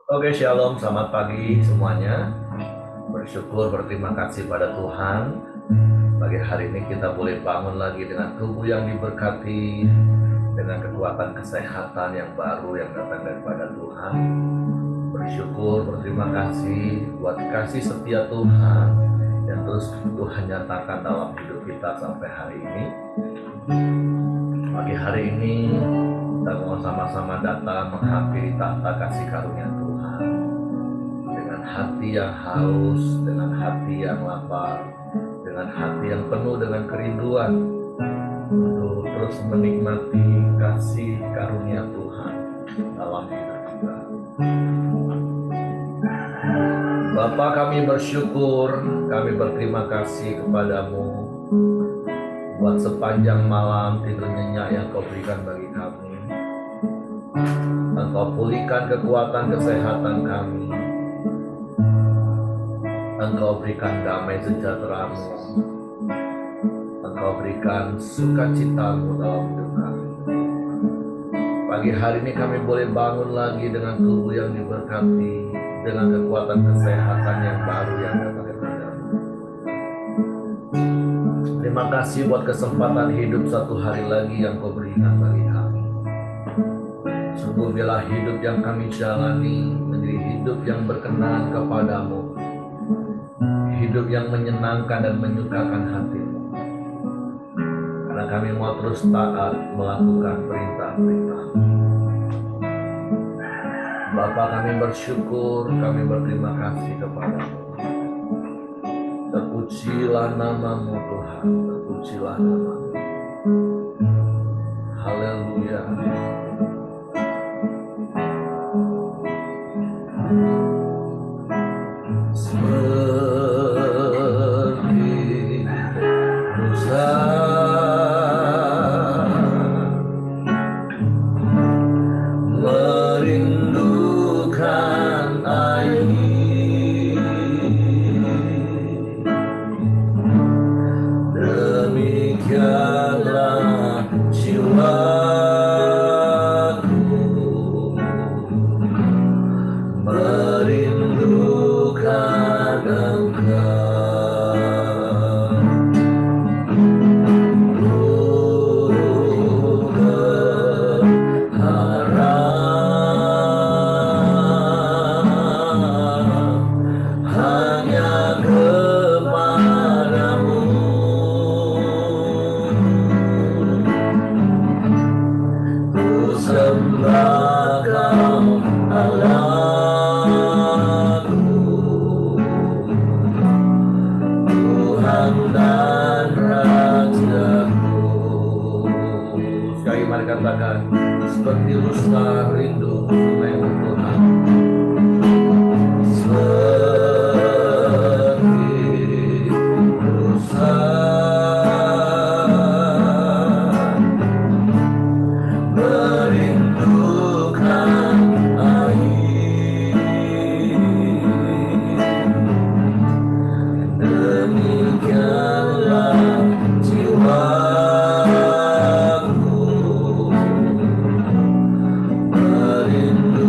Oke, shalom, selamat pagi semuanya. Bersyukur, berterima kasih pada Tuhan. Pagi hari ini kita boleh bangun lagi dengan tubuh yang diberkati, dengan kekuatan kesehatan yang baru yang datang daripada Tuhan. Bersyukur, berterima kasih buat kasih setia Tuhan yang terus Tuhan nyatakan dalam hidup kita sampai hari ini. Pagi hari ini kita mau sama-sama datang menghampiri tahta kasih karunia Tuhan dengan hati yang haus, dengan hati yang lapar, dengan hati yang penuh dengan kerinduan untuk terus menikmati kasih karunia Tuhan dalam hidup kita. Bapa, kami bersyukur, kami berterima kasih kepadamu buat sepanjang malam tidur nyenyak yang kau berikan bagi kami. Engkau pulihkan kekuatan kesehatan kami. Engkau berikan damai sejahtera-Mu. Engkau berikan sukacita-Mu dalam hidup kami. Pagi hari ini kami boleh bangun lagi dengan tubuh yang diberkati, dengan kekuatan kesehatan yang baru yang datang daripada-Mu. Terima kasih buat kesempatan hidup satu hari lagi yang kau berikan bagi kami. Sungguh bila hidup yang kami jalani menjadi hidup yang berkenan kepadamu, hidup yang menyenangkan dan menyukakan hatimu. Karena kami mau terus taat melakukan perintah-perintah-Mu. Bapa, kami bersyukur, kami berterima kasih kepadamu. Terpujilah nama-Mu Tuhan, terpujilah nama-Mu. Haleluya. Seperti Musa merindukan air, demikianlah jiwaku merindukan Engkau. Katakan seperti rusa rindu sungai Tuhan, seperti rusa merindukan air, demikianlah jiwa merindukan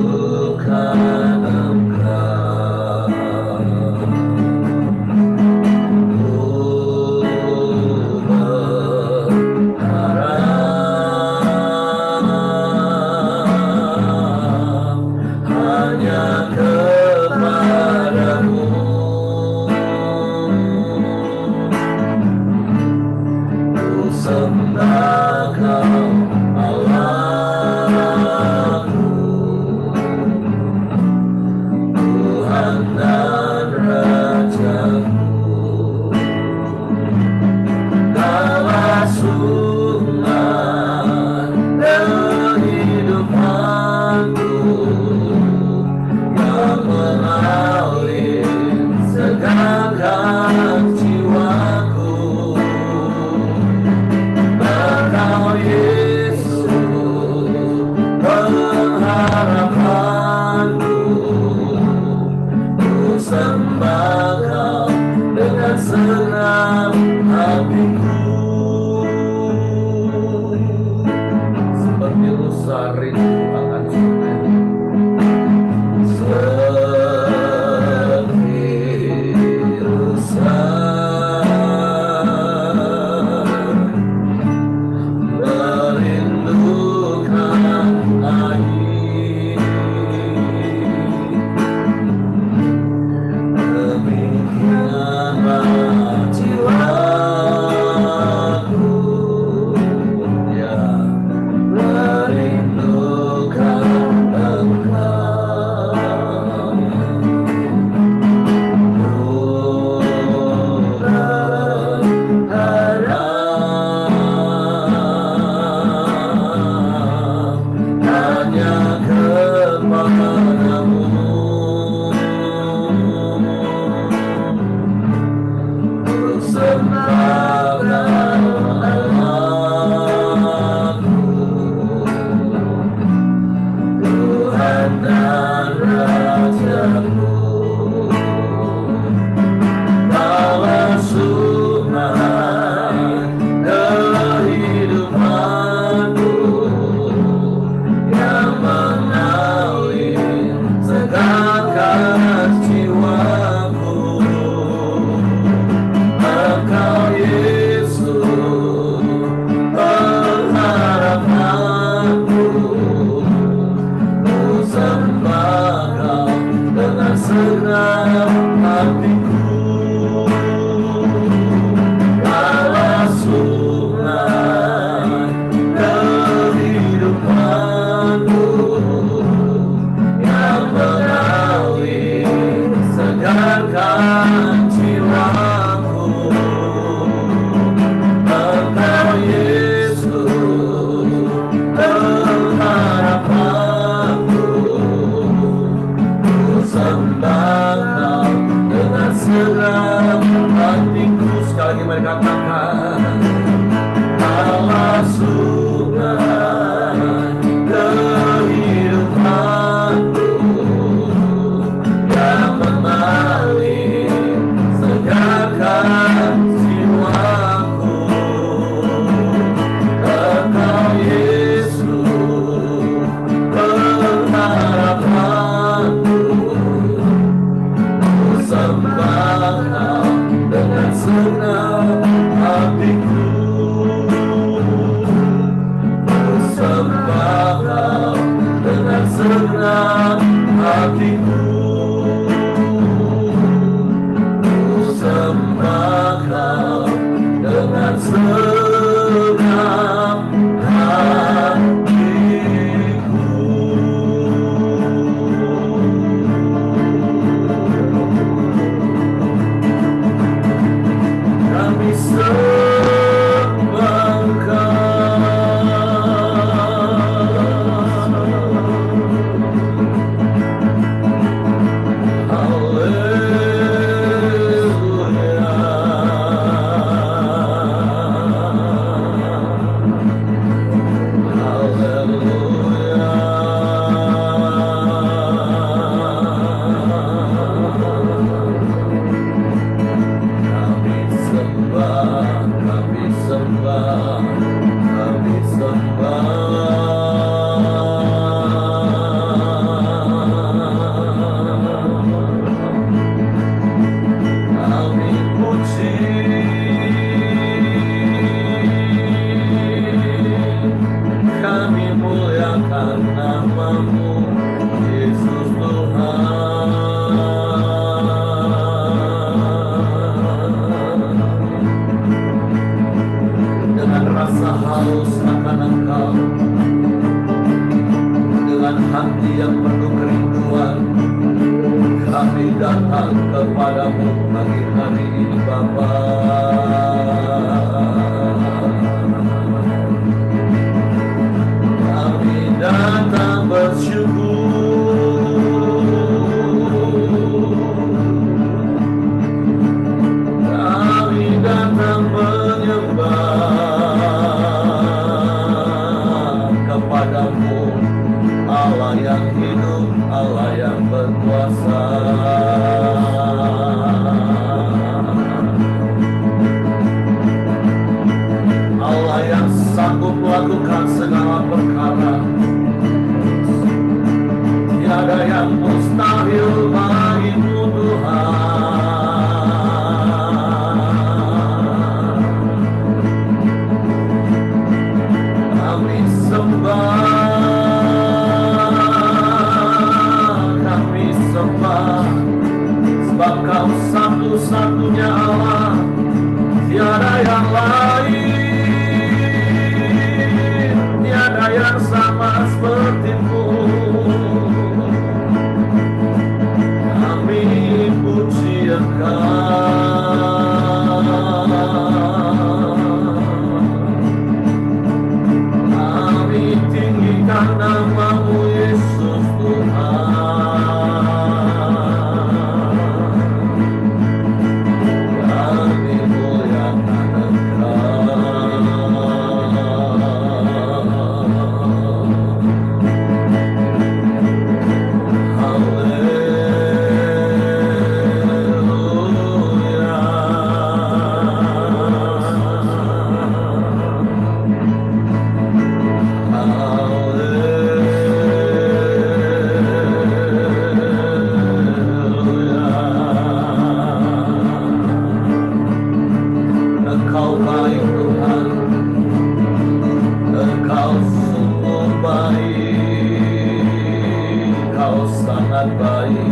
sangat baik,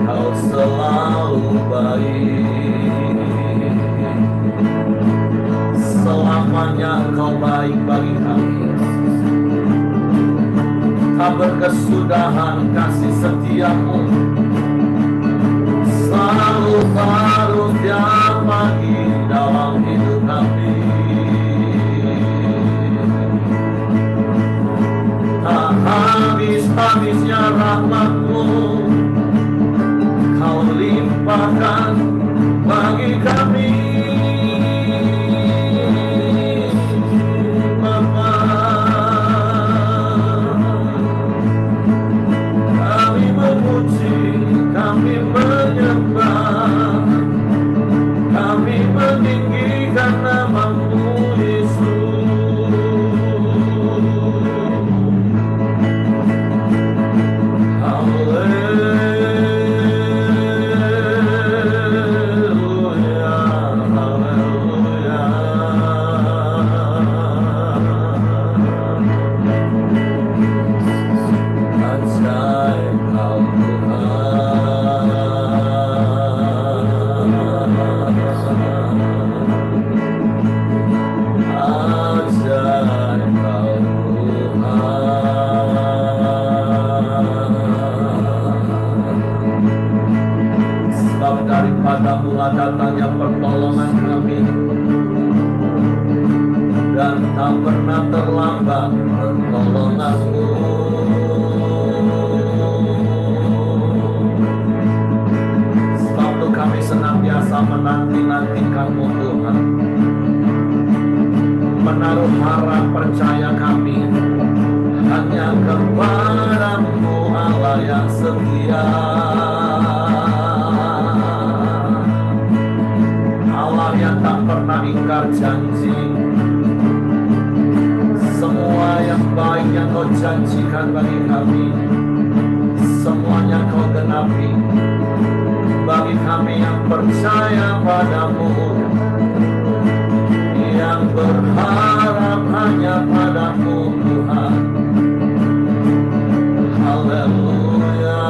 Kau selalu baik. Selamanya Kau baik bagi kami. Tak berkesudahan kasih setiamu, selalu baru tiap pagi dalam hidup kami. Tak habis-habisnya rahmat-Mu Kau limpahkan bagi kami, Bapa. Kami memuji, kami menyembah, kami meninggikan nama-Mu Yesus. Daripadamu datangnya pertolongan kami, dan tak pernah terlambat pertolongan-Mu. Sebab itu kami senantiasa menanti-nantikan-Mu Tuhan, menaruh harap percaya kami hanya kepada-Mu Allah yang setia. Yang tak pernah ingkar janji. Semua yang baik yang Kau janjikan bagi kami, semuanya Kau genapi bagi kami yang percaya padamu, yang berharap hanya padamu Tuhan. Haleluya.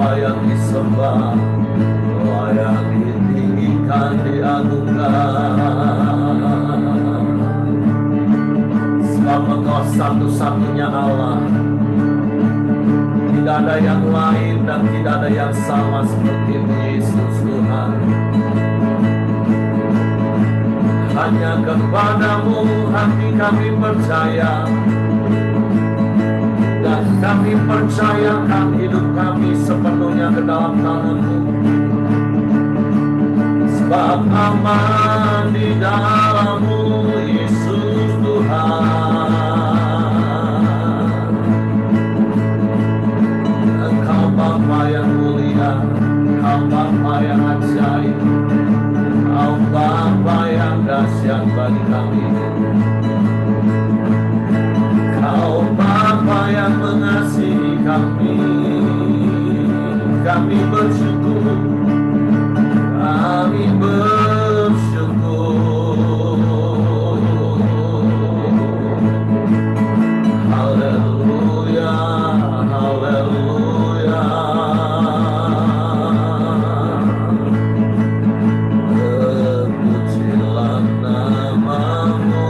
layak disembah, layak ditinggikan, diagungkan. Sebab Engkau satu-satunya Allah. Tidak ada yang lain dan tidak ada yang sama seperti Yesus Tuhan. Hanya kepadamu hati kami percaya, dan kami percayakan hidup kami sepenuhnya ke dalam tangan-Mu. Sebab aman di dalam-Mu, Yesus Tuhan. Engkau Bapa yang mulia, Engkau Bapa yang ajaib, Engkau Bapa yang dahsyat bagi kami. Engkau Bapa yang mengasihi kami. Kami bersyukur, kami bersyukur. Haleluya, haleluya. Terpujilah nama-Mu.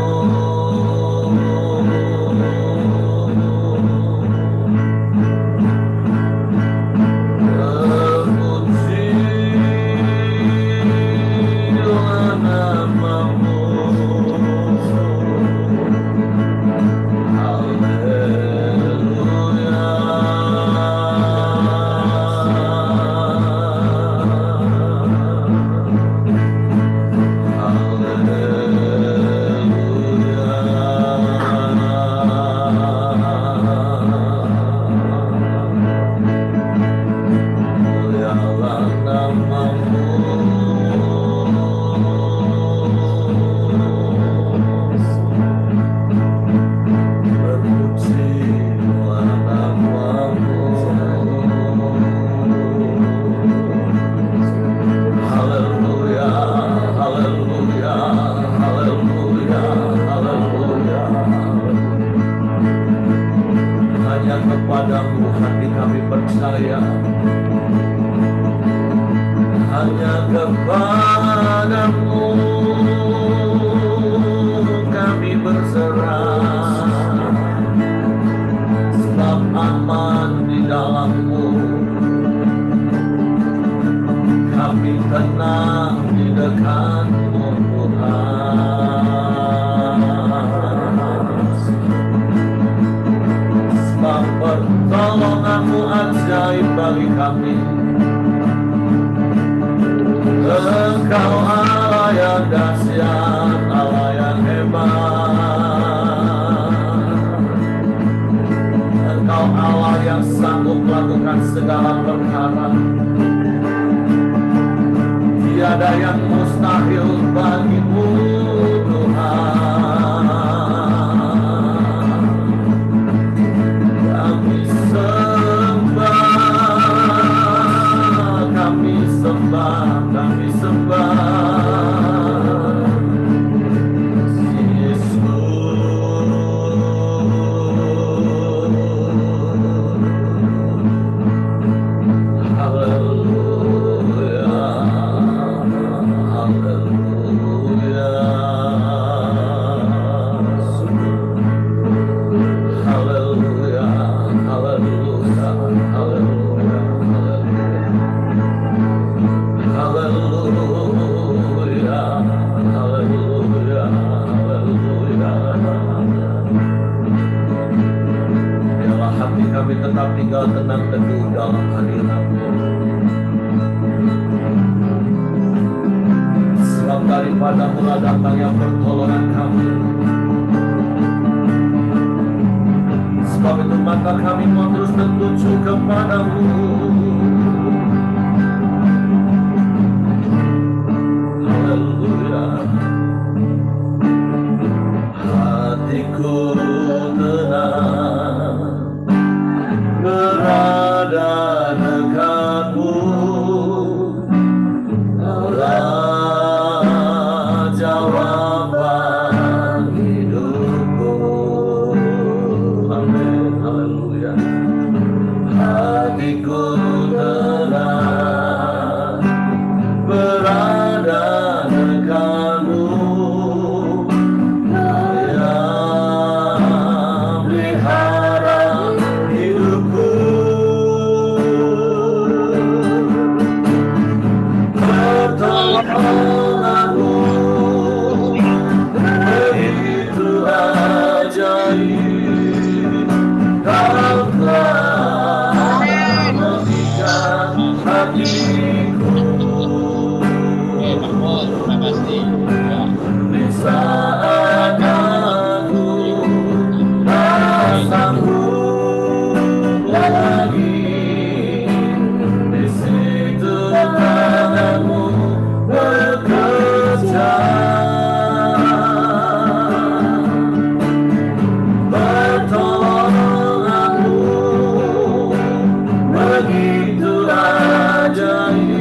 Kepadamu hati kami percaya, hanya kepadamu kami berserah. Sebab aman di dalam-Mu, kami tenang di dekat-Mu Tuhan. Sebab pertolongan-Mu ajaib bagi kami. Engkau Allah yang dahsyat, Allah yang hebat. Engkau Allah yang sanggup melakukan segala perkara. Tiada yang mustahil bagi-Mu Tuhan. Kami sembah, kami sembah, kami sembah Yesus. Haleluya, haleluya, haleluya, haleluya, haleluya, haleluya, haleluya, haleluya. Biarlah hati kami tetap tinggal tenang teduh dalam hadirat-Mu. Sebab daripada mula datangnya pertolongan kami. Sebab itu mata kami mau terus tertuju kepada-Mu. Haleluya. Hatiku tenang berada dekat-Mu. Kaulah jawaban hidupku. Amin. Haleluya. Hatiku terima kasih. Di saat aku tak sanggup lagi, di situ tanganmu bekerja. Bertolong aku, begitu ajaib.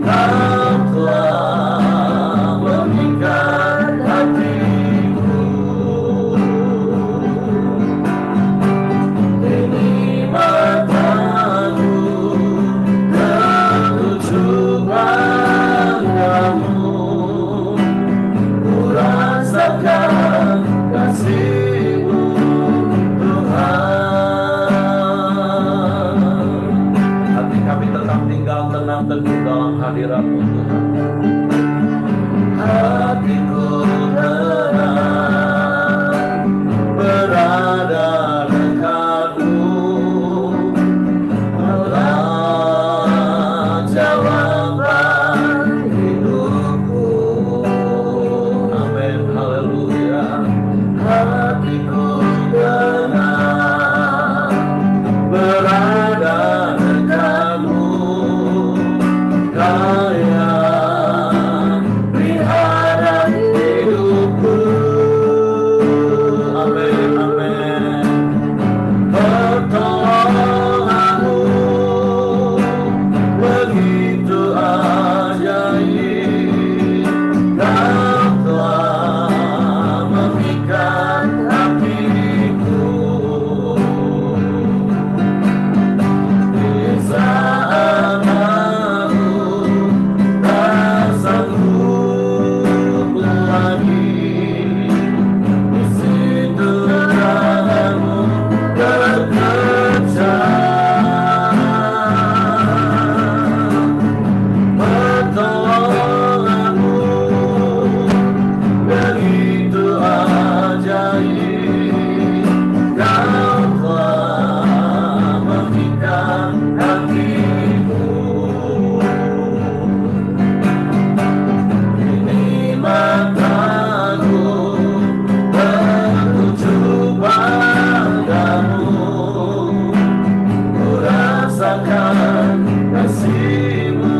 Kau telah mengikat hatiku. Ini mataku tertuju padamu. Ku rasakan kasih-Mu, Tuhan. Hati kami tetap tinggal tenang teguh dalam hadirat-Mu, Tuhan. Hatiku tenang berada dekat-Mu. Allah jawaban hidupku. Amin, haleluya. Hatiku tenang berada dekat-Mu. Kaya pelihara hidupku. Amin, amin. Bertolong aku, begitu ajaib. Kau telah mengikat hatiku. Di saat aku tak sanggup lagi, di situ tanganmu bekerja. Bertolong aku, begitu ajaib. Kau telah mengikat hatiku. Ini mataku tertuju padamu. Ku rasakan kasih-Mu,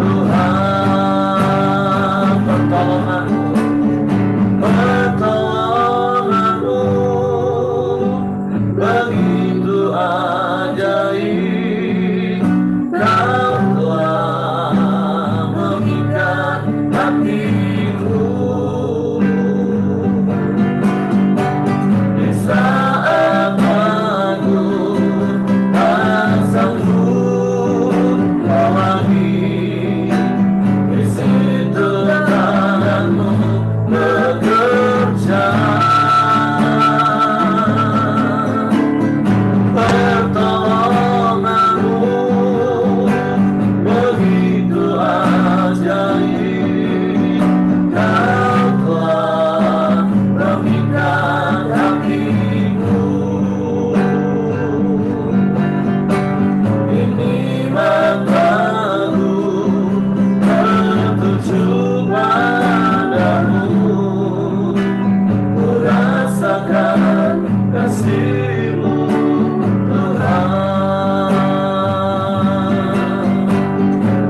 Tuhan. Pertolongan-Mu begitu ajaib. Kau telah mengikat hatiku. Di saat aku tak sanggup lagi, di situ tanganmu bekerja. Pertolongan-Mu begitu ajaib. Kau telah mengikat hatiku. Ini mataku tertuju padamu. Ku rasakan kasih-Mu, Tuhan.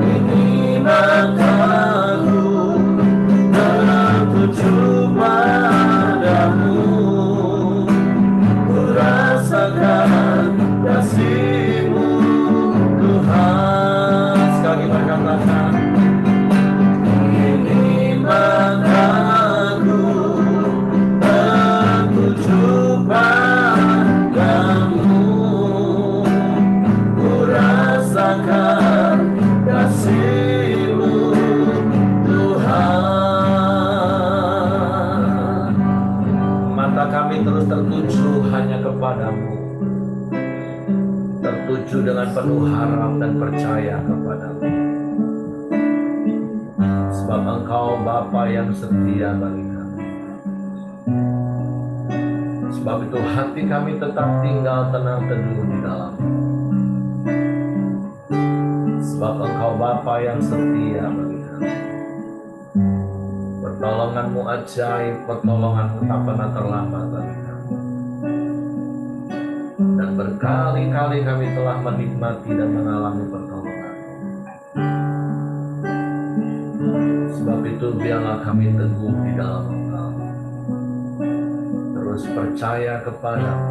Ini mataku tertuju padamu. Ku rasakan kasih-Mu, Tuhan. Sekali berkatakan, ini mataku tertuju padamu. Ku rasakan kasih-Mu, Tuhan. Mata kami terus tertuju hanya kepadamu, tertuju dengan penuh harap dan percaya kepadamu. Sebab Engkau Bapa yang setia bagi kami. Sebab itu hati kami tetap tinggal tenang teduh di dalam. Sebab Engkau Bapa yang setia bagi kami. Pertolongan-Mu ajaib, pertolongan-Mu tak pernah terlambat bagi kami. Dan berkali-kali kami telah menikmati dan mengalami pertolongan-Mu. Sebab itu biarlah kami teguh di dalam Engkau. Terus percaya kepadamu.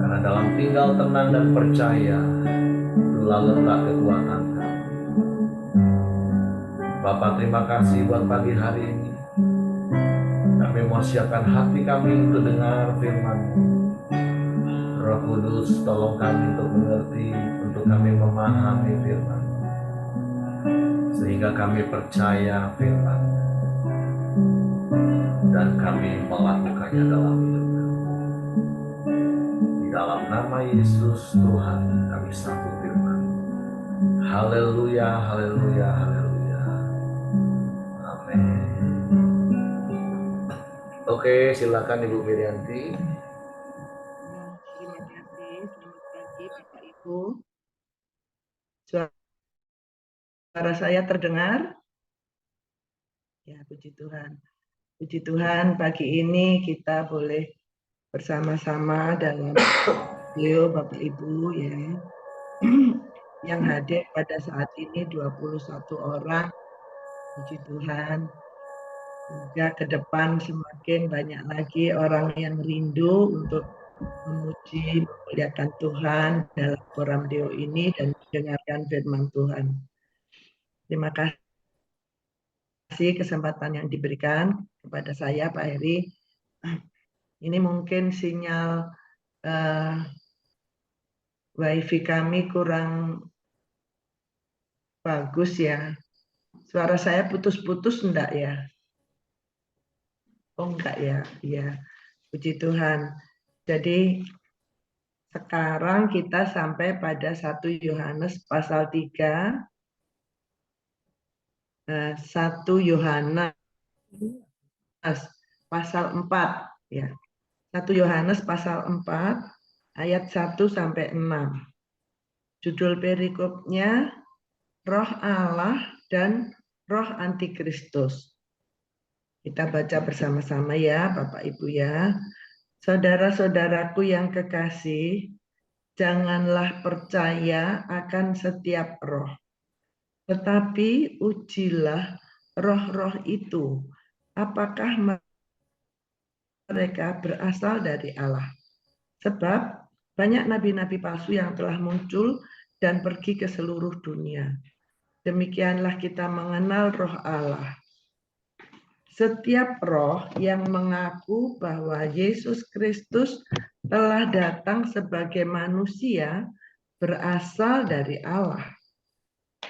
Karena dalam tinggal tenang dan percaya, itulah letak kekuatan kami. Bapak, terima kasih buat pagi hari ini. Kami mau siapkan hati kami untuk dengar firman-Mu. Roh Kudus, tolong kami untuk mengerti, untuk kami memahami firman-Mu. Sehingga kami percaya firman dan kami melakukannya dalam hidup kami. Di dalam nama Yesus Tuhan kami sambut firman. Haleluya, haleluya, haleluya. Amin. Oke, silakan Ibu Mirianti. Terima kasih. Selamat pagi Bapak Ibu. Suara saya terdengar? Ya, puji Tuhan. Puji Tuhan, pagi ini kita boleh bersama-sama dalam video Bapak Ibu ya. Yang hadir pada saat ini 21 orang. Puji Tuhan. Semoga ke depan semakin banyak lagi orang yang rindu untuk memuji, memuliakan Tuhan dalam program Deo ini dan mendengarkan firman Tuhan. Terima kasih kesempatan yang diberikan kepada saya, Pak Heri. Ini mungkin sinyal WiFi kami kurang bagus ya. Suara saya putus-putus enggak ya? Oh enggak ya, iya. Puji Tuhan. Jadi sekarang kita sampai pada 1 Yohanes pasal 3. 1 Yohanes pasal 4 ya. 1 Yohanes pasal 4 ayat 1 sampai 6. Judul perikopnya Roh Allah dan Roh Antikristus. Kita baca bersama-sama ya, Bapak Ibu ya. Saudara-saudaraku yang kekasih, janganlah percaya akan setiap roh, tetapi ujilah roh-roh itu, apakah mereka berasal dari Allah. Sebab banyak nabi-nabi palsu yang telah muncul dan pergi ke seluruh dunia. Demikianlah kita mengenal roh Allah. Setiap roh yang mengaku bahwa Yesus Kristus telah datang sebagai manusia berasal dari Allah.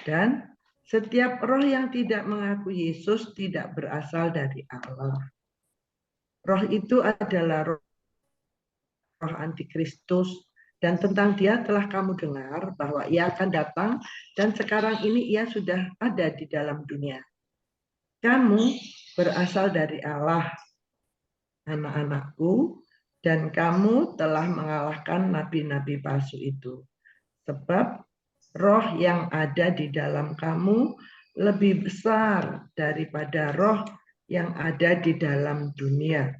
Dan setiap roh yang tidak mengaku Yesus tidak berasal dari Allah. Roh itu adalah roh Antikristus, dan tentang dia telah kamu dengar bahwa ia akan datang dan sekarang ini ia sudah ada di dalam dunia. Kamu berasal dari Allah, anak-anakku, dan kamu telah mengalahkan nabi-nabi palsu itu. Sebab roh yang ada di dalam kamu lebih besar daripada roh yang ada di dalam dunia.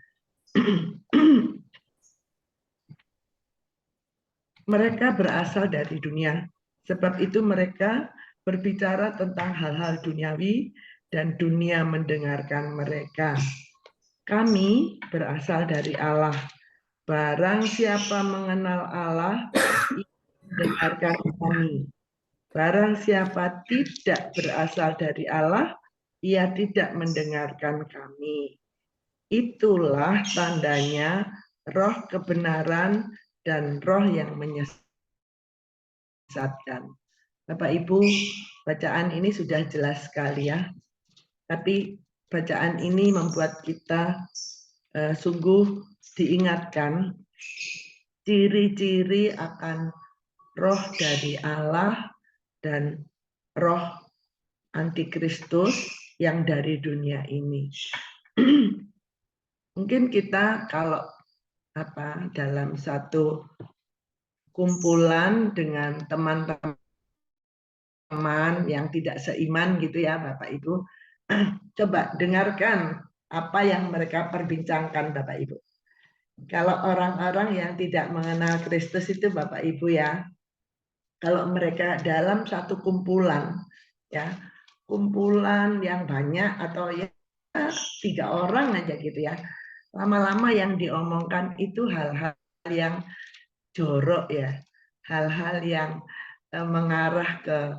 Mereka berasal dari dunia, sebab itu mereka berbicara tentang hal-hal duniawi dan dunia mendengarkan mereka. Kami berasal dari Allah. Barang siapa mengenal Allah, dengarkan kami. Barang siapa tidak berasal dari Allah, ia tidak mendengarkan kami. Itulah tandanya roh kebenaran dan roh yang menyesatkan. Bapak Ibu, bacaan ini sudah jelas sekali ya. Tapi bacaan ini membuat kita sungguh diingatkan ciri-ciri akan roh dari Allah dan roh Antikristus yang dari dunia ini. Mungkin kita kalau dalam satu kumpulan dengan teman-teman yang tidak seiman gitu ya Bapak Ibu. Coba dengarkan apa yang mereka perbincangkan Bapak Ibu. Kalau orang-orang yang tidak mengenal Kristus itu Bapak Ibu ya, kalau mereka dalam satu kumpulan ya, kumpulan yang banyak atau ya 3 orang aja gitu ya, lama-lama yang diomongkan itu hal-hal yang jorok ya, hal-hal yang mengarah ke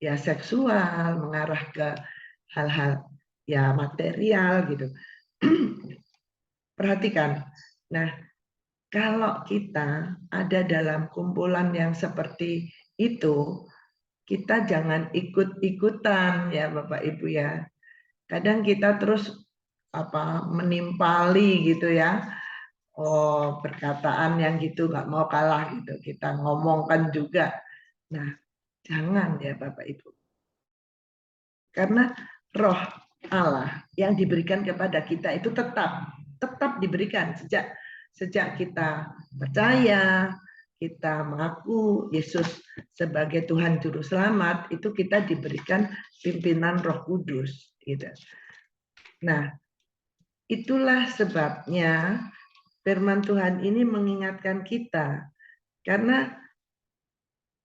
ya seksual, mengarah ke hal-hal ya material gitu. Perhatikan. Nah, kalau kita ada dalam kumpulan yang seperti itu, kita jangan ikut-ikutan ya Bapak Ibu ya. Kadang kita terus menimpali gitu ya. Oh, perkataan yang gitu nggak mau kalah gitu. Kita ngomongkan juga. Nah, jangan ya Bapak Ibu. Karena roh Allah yang diberikan kepada kita itu tetap diberikan sejak kita percaya, kita mengaku Yesus sebagai Tuhan Juru Selamat, itu kita diberikan pimpinan Roh Kudus. Gitu. Nah, itulah sebabnya firman Tuhan ini mengingatkan kita. Karena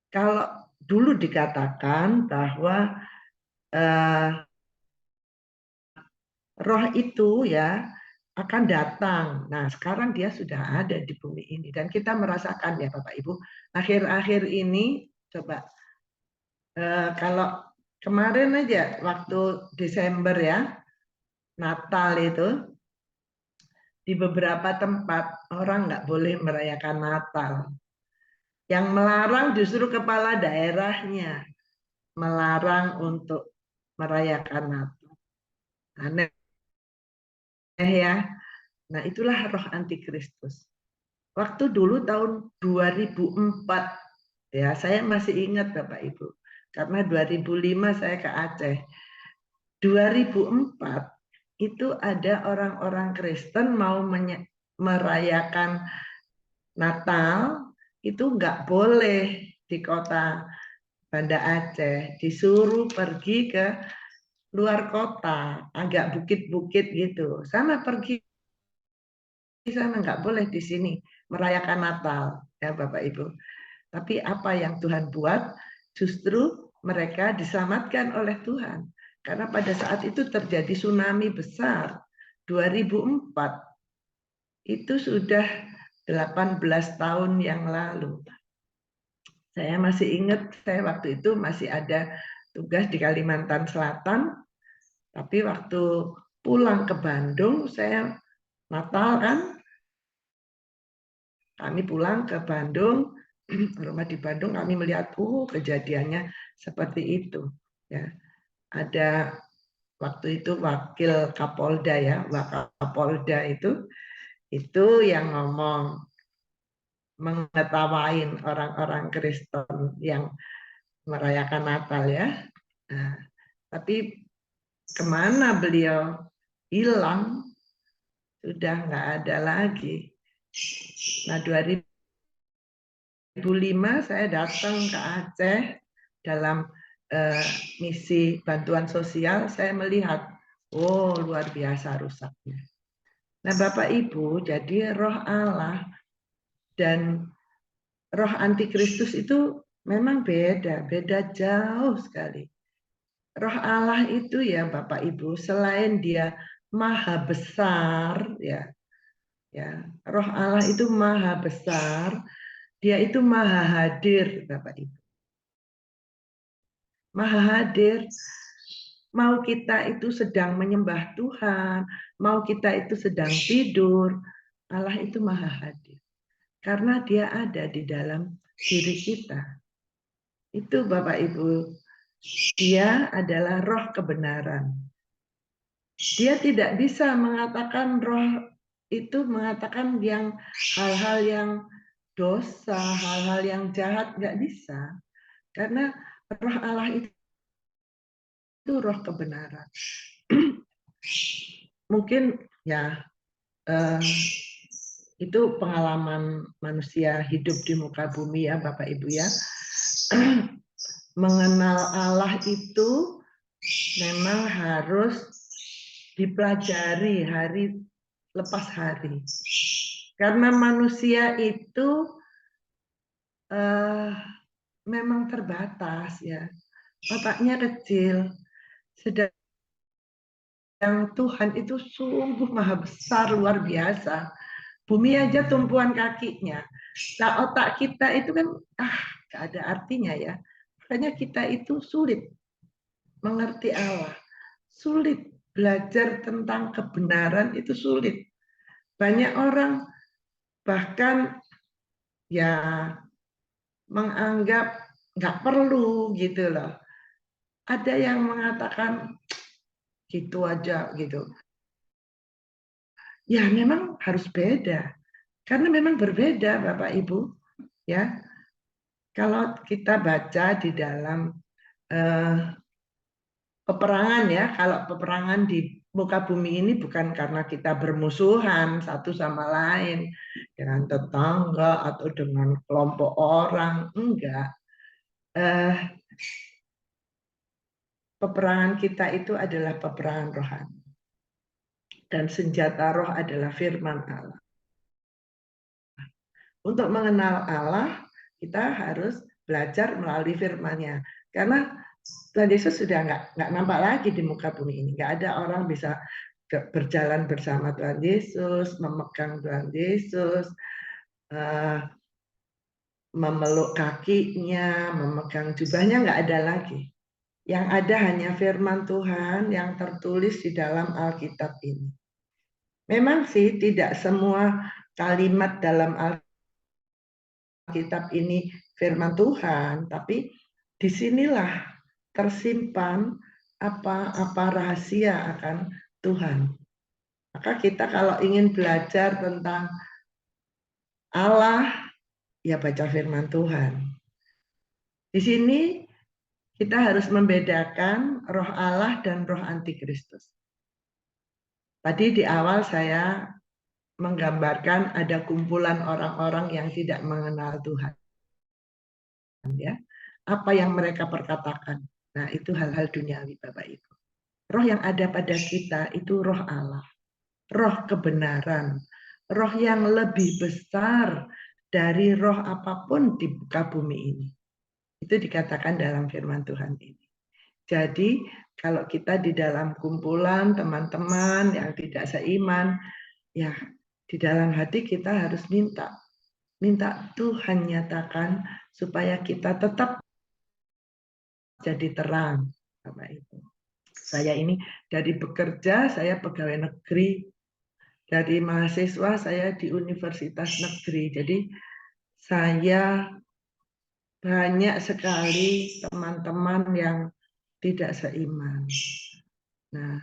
kalau dulu dikatakan bahwa roh itu ya akan datang. Nah, sekarang dia sudah ada di bumi ini dan kita merasakan ya Bapak Ibu, akhir-akhir ini coba kalau kemarin aja waktu Desember ya, Natal itu di beberapa tempat orang nggak boleh merayakan Natal. Yang melarang justru kepala daerahnya melarang untuk merayakan Natal. Aneh ya. Nah, itulah roh antikristus. Waktu dulu tahun 2004, ya saya masih ingat Bapak Ibu, karena 2005 saya ke Aceh. 2004 itu ada orang-orang Kristen mau merayakan Natal, itu nggak boleh di kota Banda Aceh, disuruh pergi ke luar kota, agak bukit-bukit gitu. Sana pergi di sana, nggak boleh di sini merayakan Natal, ya Bapak Ibu. Tapi apa yang Tuhan buat, justru mereka diselamatkan oleh Tuhan. Karena pada saat itu terjadi tsunami besar, 2004, itu sudah 18 tahun yang lalu. Saya masih ingat, saya waktu itu masih ada tugas di Kalimantan Selatan, tapi waktu pulang ke Bandung, saya Natal kan, kami pulang ke Bandung, rumah di Bandung, kami melihat kejadiannya seperti itu. Ya, ada waktu itu wakil Kapolda ya, Wakapolda itu yang ngomong mengetawain orang-orang Kristen yang merayakan Natal ya. Nah, tapi kemana beliau hilang, sudah nggak ada lagi. Nah, 2005 saya datang ke Aceh dalam misi bantuan sosial, saya melihat, oh luar biasa rusaknya. Nah Bapak Ibu, jadi roh Allah dan roh antikristus itu memang beda jauh sekali. Roh Allah itu ya Bapak Ibu, selain dia maha besar ya, roh Allah itu maha besar, dia itu maha hadir Bapak Ibu. Maha hadir, mau kita itu sedang menyembah Tuhan, mau kita itu sedang tidur, Allah itu maha hadir. Karena dia ada di dalam diri kita. Itu Bapak Ibu, dia adalah roh kebenaran. Dia tidak bisa mengatakan roh itu mengatakan yang hal-hal yang dosa, hal-hal yang jahat, nggak bisa. Karena roh Allah itu roh kebenaran. Mungkin ya Itu pengalaman manusia hidup di muka bumi ya Bapak Ibu ya. Mengenal Allah itu memang harus dipelajari hari lepas hari. Karena manusia itu memang terbatas ya. Otaknya kecil. Sedang Tuhan itu sungguh maha besar, luar biasa. Bumi aja tumpuan kakinya. Nah, otak kita itu kan gak ada artinya ya. Makanya kita itu sulit mengerti Allah. Sulit belajar tentang kebenaran, itu sulit. Banyak orang bahkan ya menganggap nggak perlu gitu loh. Ada yang mengatakan gitu aja gitu. Ya memang harus beda. Karena memang berbeda Bapak Ibu. Ya, kalau kita baca di dalam peperangan ya, kalau peperangan di muka bumi ini bukan karena kita bermusuhan satu sama lain dengan tetangga atau dengan kelompok orang, enggak. Peperangan kita itu adalah peperangan rohani. Dan senjata roh adalah firman Allah. Untuk mengenal Allah, kita harus belajar melalui firman-Nya. Karena Tuhan Yesus sudah nggak nampak lagi di muka bumi ini. Nggak ada orang bisa berjalan bersama Tuhan Yesus, memegang Tuhan Yesus, memeluk kakinya, memegang jubahnya, nggak ada lagi. Yang ada hanya firman Tuhan yang tertulis di dalam Alkitab ini. Memang sih tidak semua kalimat dalam Alkitab ini firman Tuhan, tapi disinilah tersimpan apa rahasia akan Tuhan. Maka kita kalau ingin belajar tentang Allah, ya baca firman Tuhan. Di sini kita harus membedakan roh Allah dan roh antikristus. Tadi di awal saya menggambarkan ada kumpulan orang-orang yang tidak mengenal Tuhan. Ya, apa yang mereka perkatakan. Nah, itu hal-hal duniawi Bapak Ibu. Roh yang ada pada kita itu roh Allah. Roh kebenaran. Roh yang lebih besar dari roh apapun di muka bumi ini. Itu dikatakan dalam firman Tuhan ini. Jadi, kalau kita di dalam kumpulan teman-teman yang tidak seiman, ya di dalam hati kita harus minta Tuhan nyatakan supaya kita tetap jadi terang, Bapak Ibu. Saya ini dari bekerja, saya pegawai negeri, dari mahasiswa saya di universitas negeri. Jadi saya banyak sekali teman-teman yang tidak seiman. Nah,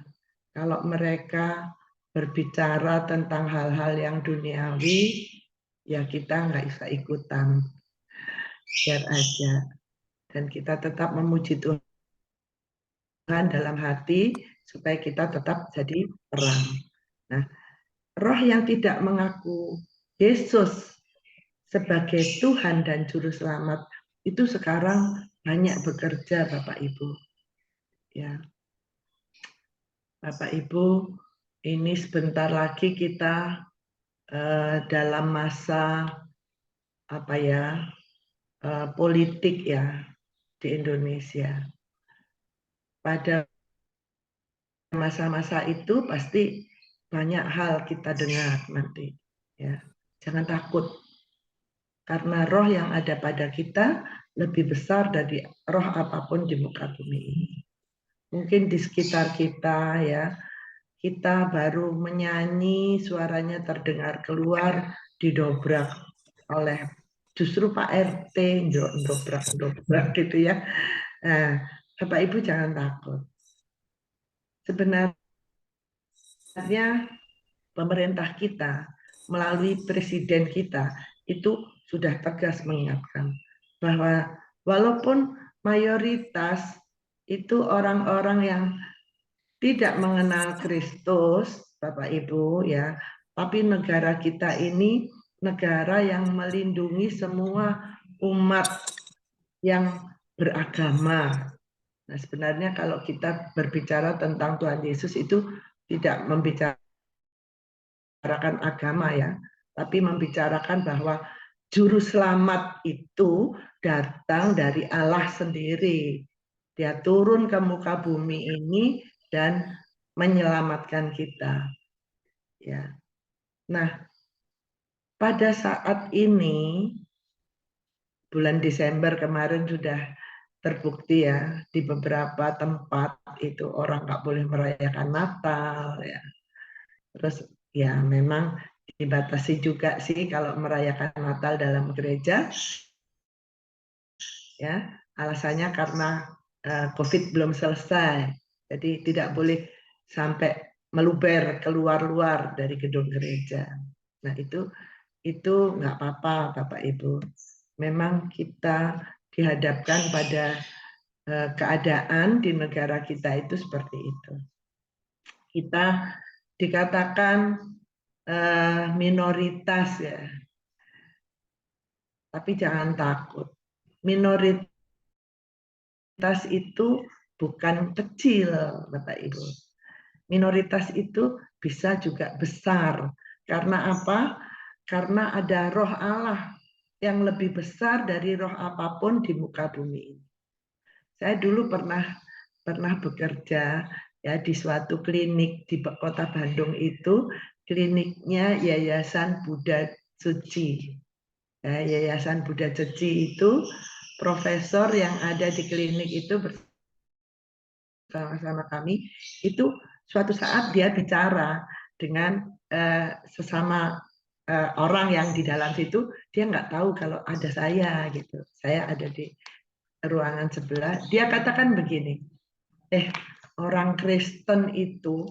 kalau mereka berbicara tentang hal-hal yang duniawi, ya kita nggak bisa ikutan. Biar aja. Dan kita tetap memuji Tuhan dalam hati, supaya kita tetap jadi terang. Nah, roh yang tidak mengaku Yesus sebagai Tuhan dan Juru Selamat, itu sekarang banyak bekerja Bapak Ibu. Ya, Bapak Ibu, ini sebentar lagi kita dalam masa politik ya di Indonesia. Pada masa-masa itu pasti banyak hal kita dengar nanti. Ya, jangan takut, karena roh yang ada pada kita lebih besar dari roh apapun di muka bumi ini. Mungkin di sekitar kita ya, kita baru menyanyi, suaranya terdengar keluar, didobrak oleh justru Pak RT, dobrak gitu ya. Nah, Bapak Ibu jangan takut. Sebenarnya pemerintah kita melalui presiden kita itu sudah tegas mengingatkan bahwa walaupun mayoritas itu orang-orang yang tidak mengenal Kristus, Bapak Ibu ya, tapi negara kita ini negara yang melindungi semua umat yang beragama. Nah, sebenarnya kalau kita berbicara tentang Tuhan Yesus itu tidak membicarakan agama ya, tapi membicarakan bahwa juru selamat itu datang dari Allah sendiri. Dia turun ke muka bumi ini dan menyelamatkan kita. Ya. Nah, pada saat ini bulan Desember kemarin sudah terbukti ya di beberapa tempat itu orang nggak boleh merayakan Natal ya. Terus ya memang dibatasi juga sih kalau merayakan Natal dalam gereja ya. Alasannya karena COVID belum selesai. Jadi tidak boleh sampai meluber keluar-luar dari gedung gereja. Nah, itu nggak apa-apa Bapak Ibu. Memang kita dihadapkan pada keadaan di negara kita itu seperti itu. Kita dikatakan minoritas ya, tapi jangan takut. Minoritas itu bukan kecil, Bapak Ibu. Minoritas itu bisa juga besar. Karena apa? Karena ada roh Allah yang lebih besar dari roh apapun di muka bumi ini. Saya dulu pernah bekerja ya di suatu klinik di kota Bandung itu, kliniknya Yayasan Buddha Suci. Ya, Yayasan Buddha Suci itu profesor yang ada di klinik itu bersama-sama kami itu suatu saat dia bicara dengan sesama orang yang di dalam situ, dia nggak tahu kalau ada saya gitu. Saya ada di ruangan sebelah. Dia katakan begini, orang Kristen itu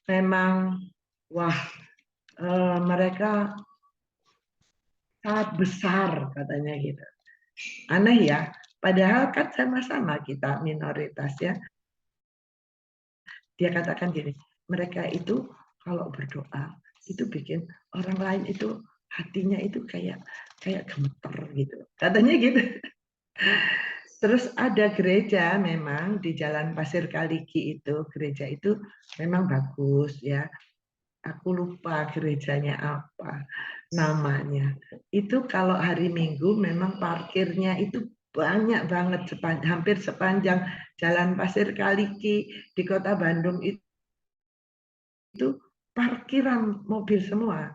memang wah mereka sangat besar katanya gitu. Aneh ya, padahal kan sama-sama kita minoritas ya. Dia katakan gini, mereka itu kalau berdoa itu bikin orang lain itu hatinya itu kayak gemeter gitu. Katanya gitu. Terus ada gereja memang di Jalan Pasir Kaliki itu, gereja itu memang bagus ya. Aku lupa gerejanya apa namanya. Itu kalau hari Minggu memang parkirnya itu banyak banget, hampir sepanjang Jalan Pasir Kaliki di Kota Bandung itu parkiran mobil semua.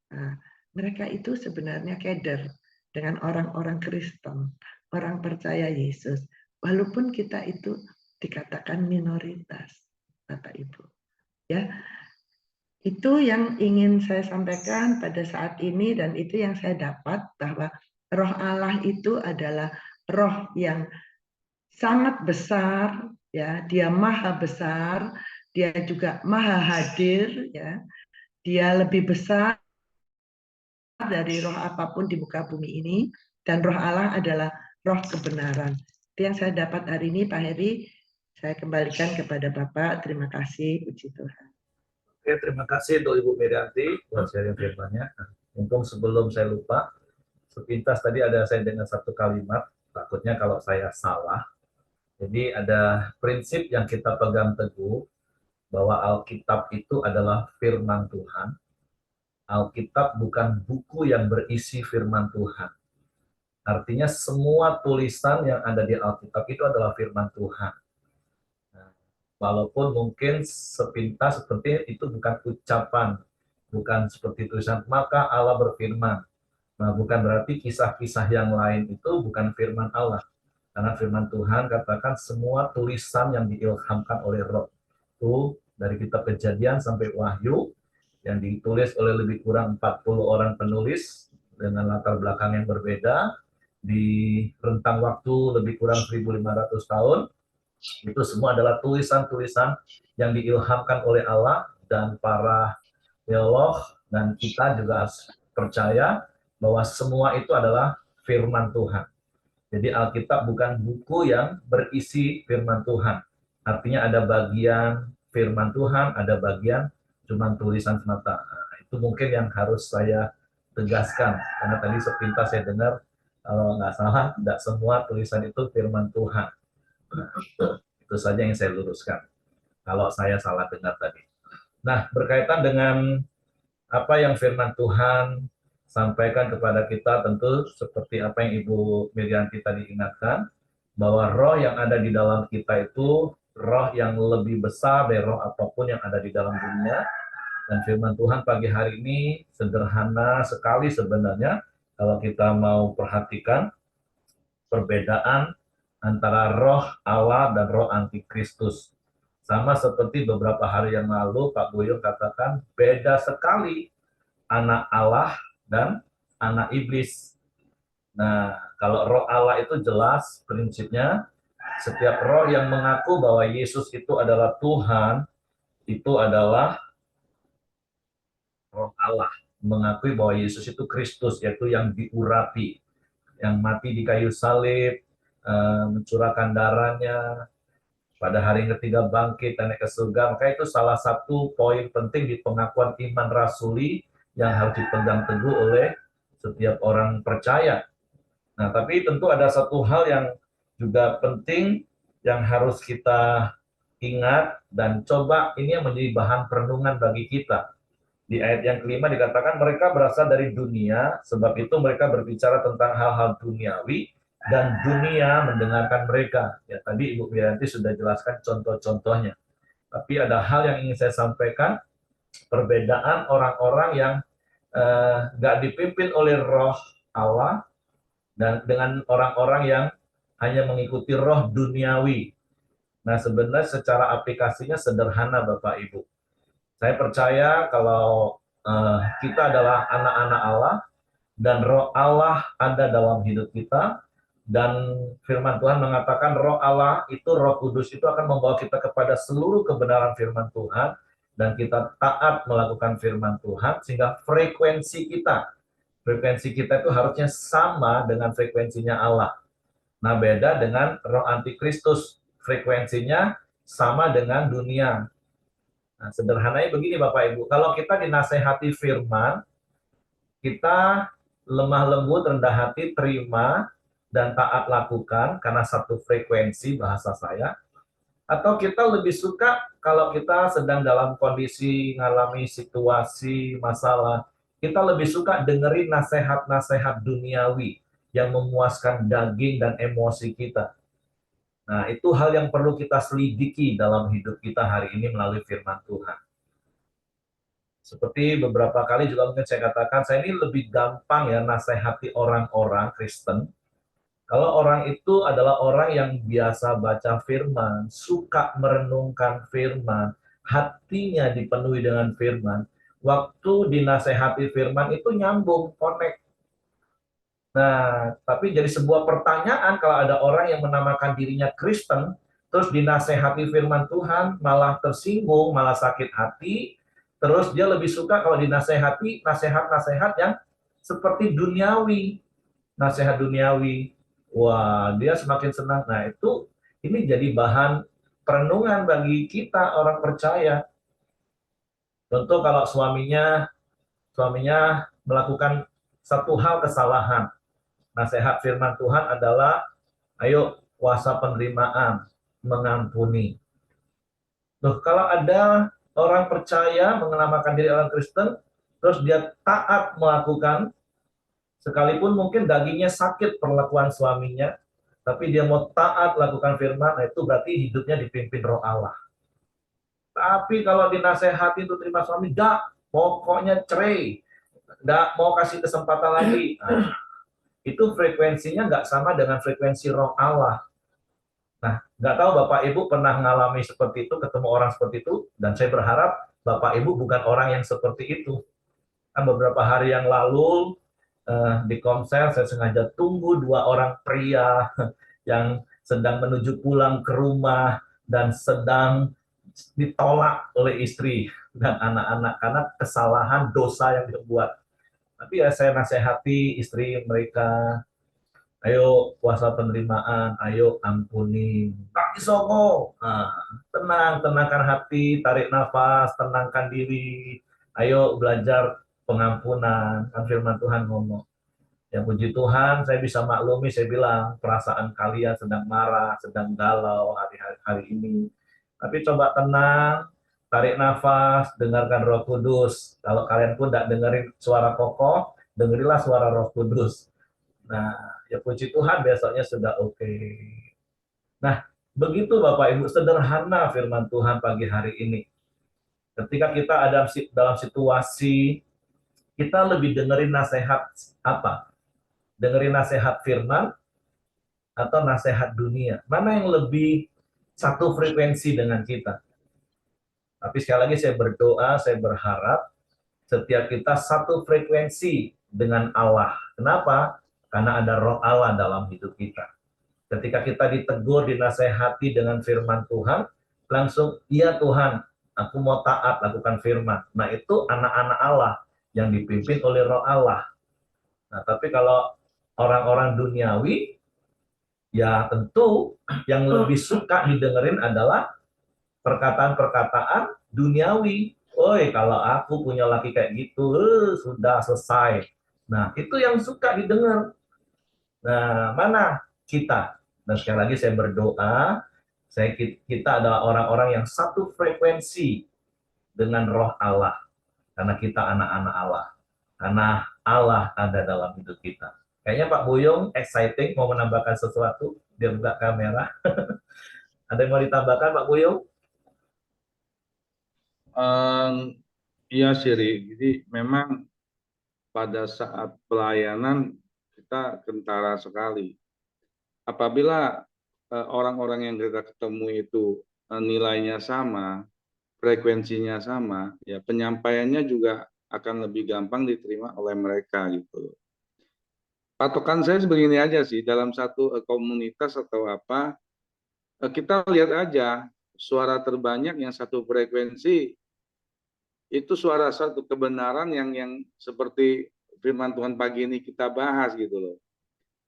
Nah, mereka itu sebenarnya keder dengan orang-orang Kristen, orang percaya Yesus. Walaupun kita itu dikatakan minoritas, Bapak Ibu. Ya, itu yang ingin saya sampaikan pada saat ini dan itu yang saya dapat bahwa Roh Allah itu adalah roh yang sangat besar ya, dia maha besar, dia juga maha hadir ya. Dia lebih besar dari roh apapun di muka bumi ini, dan roh Allah adalah roh kebenaran. Itu yang saya dapat hari ini, Pak Heri. Saya kembalikan kepada Bapak. Terima kasih, puji Tuhan. Oke, terima kasih untuk Ibu Merianti buat sharing firman-Nya. Mumpung sebelum saya lupa, sepintas tadi ada saya dengar satu kalimat, takutnya kalau saya salah. Jadi ada prinsip yang kita pegang teguh, bahwa Alkitab itu adalah firman Tuhan. Alkitab bukan buku yang berisi firman Tuhan. Artinya semua tulisan yang ada di Alkitab itu adalah firman Tuhan. Nah, walaupun mungkin sepintas seperti itu bukan ucapan, bukan seperti tulisan, maka Allah berfirman. Nah, bukan berarti kisah-kisah yang lain itu bukan firman Allah. Karena firman Tuhan katakan semua tulisan yang diilhamkan oleh Roh. Itu dari kitab Kejadian sampai Wahyu, yang ditulis oleh lebih kurang 40 orang penulis dengan latar belakang yang berbeda, di rentang waktu lebih kurang 1.500 tahun. Itu semua adalah tulisan-tulisan yang diilhamkan oleh Allah, dan para teolog dan kita juga percaya bahwa semua itu adalah firman Tuhan. Jadi Alkitab bukan buku yang berisi firman Tuhan. Artinya ada bagian firman Tuhan, ada bagian cuma tulisan semata. Nah, itu mungkin yang harus saya tegaskan, karena tadi sepintas saya dengar kalau nggak salah tidak semua tulisan itu firman Tuhan. Nah, itu saja yang saya luruskan kalau saya salah dengar tadi. Nah, berkaitan dengan apa yang firman Tuhan sampaikan kepada kita, tentu seperti apa yang Ibu Mirianti tadi ingatkan, bahwa roh yang ada di dalam kita itu roh yang lebih besar dari roh apapun yang ada di dalam dunia. Dan firman Tuhan pagi hari ini sederhana sekali sebenarnya kalau kita mau perhatikan perbedaan antara roh Allah dan roh antikristus. Sama seperti beberapa hari yang lalu Pak Boyo katakan beda sekali anak Allah dan anak iblis. Nah, kalau roh Allah itu jelas prinsipnya, setiap roh yang mengaku bahwa Yesus itu adalah Tuhan, itu adalah roh Allah. Mengakui bahwa Yesus itu Kristus, yaitu yang diurapi, yang mati di kayu salib, mencurahkan darahnya, pada hari yang ketiga bangkit dan naik ke surga. Maka itu salah satu poin penting di pengakuan iman rasuli yang harus dipegang teguh oleh setiap orang percaya. Nah, tapi tentu ada satu hal yang juga penting yang harus kita ingat dan coba ini yang menjadi bahan perenungan bagi kita. Di ayat yang kelima dikatakan mereka berasal dari dunia, sebab itu mereka berbicara tentang hal-hal duniawi dan dunia mendengarkan mereka. Ya, tadi Ibu Wiranti sudah jelaskan contoh-contohnya. Tapi ada hal yang ingin saya sampaikan, perbedaan orang-orang yang nggak dipimpin oleh roh Allah dan dengan orang-orang yang hanya mengikuti roh duniawi. Nah, sebenarnya secara aplikasinya sederhana Bapak Ibu. Saya percaya kalau kita adalah anak-anak Allah dan roh Allah ada dalam hidup kita, dan firman Tuhan mengatakan roh Allah itu, roh kudus itu akan membawa kita kepada seluruh kebenaran firman Tuhan, dan kita taat melakukan firman Tuhan, sehingga frekuensi kita itu harusnya sama dengan frekuensinya Allah. Nah, beda dengan roh antikristus, frekuensinya sama dengan dunia. Nah, sederhananya begini Bapak Ibu, kalau kita dinasehati firman, kita lemah lembut, rendah hati, terima, dan taat lakukan karena satu frekuensi bahasa saya, atau kita lebih suka kalau kita sedang dalam kondisi mengalami situasi, masalah, kita lebih suka dengerin nasihat-nasihat duniawi yang memuaskan daging dan emosi kita. Nah, itu hal yang perlu kita selidiki dalam hidup kita hari ini melalui firman Tuhan. Seperti beberapa kali juga mungkin saya katakan, saya ini lebih gampang ya nasihati orang-orang Kristen. Kalau orang itu adalah orang yang biasa baca firman, suka merenungkan firman, hatinya dipenuhi dengan firman, waktu dinasehati firman itu nyambung, connect. Nah, tapi jadi sebuah pertanyaan kalau ada orang yang menamakan dirinya Kristen, terus dinasehati firman Tuhan, malah tersinggung, malah sakit hati, terus dia lebih suka kalau dinasehati nasihat-nasihat yang seperti duniawi, nasihat duniawi. Wah, dia semakin senang. Nah, ini jadi bahan perenungan bagi kita orang percaya. Contoh kalau suaminya melakukan satu hal kesalahan, nasihat firman Tuhan adalah, ayo kuasa penerimaan, mengampuni. Loh, kalau ada orang percaya mengenamakan diri orang Kristen, terus dia taat melakukan, sekalipun mungkin dagingnya sakit perlakuan suaminya, tapi dia mau taat lakukan firman, nah itu berarti hidupnya dipimpin roh Allah. Tapi kalau dinasehati untuk terima suami, enggak, pokoknya cerai, enggak mau kasih kesempatan lagi. Nah, itu frekuensinya nggak sama dengan frekuensi roh Allah. Nah, nggak tahu Bapak Ibu pernah mengalami seperti itu, ketemu orang seperti itu, dan saya berharap Bapak Ibu bukan orang yang seperti itu. Kan beberapa hari yang lalu di konser saya sengaja tunggu dua orang pria yang sedang menuju pulang ke rumah dan sedang ditolak oleh istri dan anak-anak karena kesalahan dosa yang dibuat. Tapi ya saya nasihati istri mereka, Ayo puasa penerimaan, ayo ampuni. Tak isoko. Nah, tenang, tenangkan hati, tarik nafas, tenangkan diri. Ayo belajar pengampunan. Kan firman Tuhan ngomong. Ya puji Tuhan, saya bisa maklumi, saya bilang perasaan kalian sedang marah, sedang galau hari ini. Tapi coba tenang, tarik nafas, dengarkan Roh Kudus. Kalau kalian pun tidak dengerin suara kokoh, dengerilah suara Roh Kudus. Nah, ya puji Tuhan besoknya sudah oke. Nah, begitu Bapak Ibu, sederhana firman Tuhan pagi hari ini. Ketika kita ada dalam situasi, kita lebih dengerin nasihat apa? Dengerin nasihat firman atau nasihat dunia? Mana yang lebih satu frekuensi dengan kita? Tapi sekali lagi saya berdoa, saya berharap setiap kita satu frekuensi dengan Allah. Kenapa? Karena ada roh Allah dalam hidup kita. Ketika kita ditegur, dinasehati dengan firman Tuhan, langsung, iya Tuhan, aku mau taat lakukan firman. Nah itu anak-anak Allah yang dipimpin oleh roh Allah. Nah tapi kalau orang-orang duniawi, ya tentu yang lebih suka didengerin adalah perkataan-perkataan duniawi. Woi, kalau aku punya laki kayak gitu, sudah selesai. Nah, itu yang suka didengar. Nah, mana kita? Dan sekali lagi saya berdoa, kita adalah orang-orang yang satu frekuensi dengan roh Allah. Karena kita anak-anak Allah. Karena Allah ada dalam hidup kita. Kayaknya Pak Buyung exciting mau menambahkan sesuatu. Dia buka kamera. Ada yang mau ditambahkan Pak Buyung? Iya sih, Ri. Jadi memang pada saat pelayanan kita kentara sekali. Apabila orang-orang yang kita ketemu itu nilainya sama, frekuensinya sama, ya penyampaiannya juga akan lebih gampang diterima oleh mereka gitu. Patokan saya sebegini aja sih, dalam satu komunitas atau apa, kita lihat aja suara terbanyak yang satu frekuensi itu suara satu kebenaran yang seperti firman Tuhan pagi ini kita bahas gitu loh.